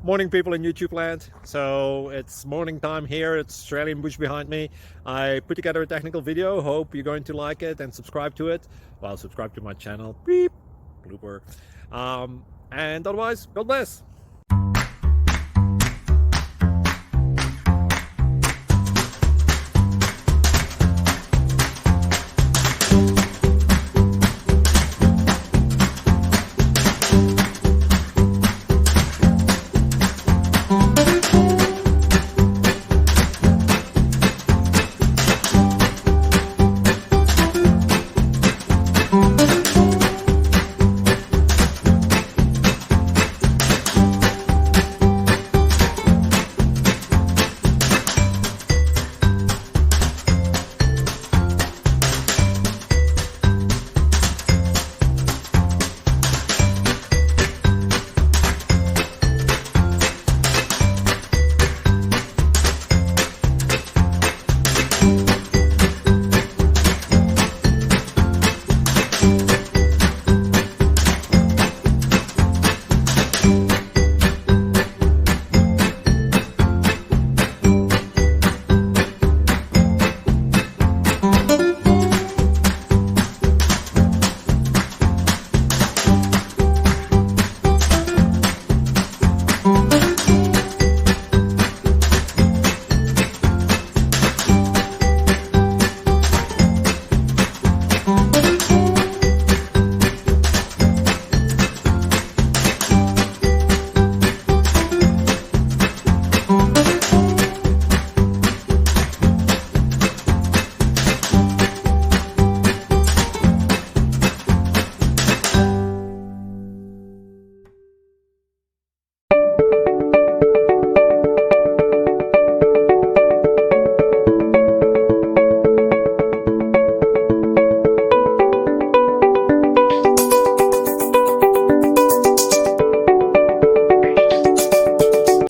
Morning, people in YouTube land. So it's morning time here. It's Australian bush behind me. I put together a technical video. Hope you're going to like it and subscribe to it. Well, subscribe to my channel. Beep, blooper. And otherwise, God bless.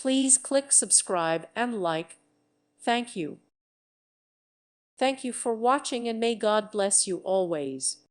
Please click subscribe and like. Thank you. Thank you for watching and may God bless you always.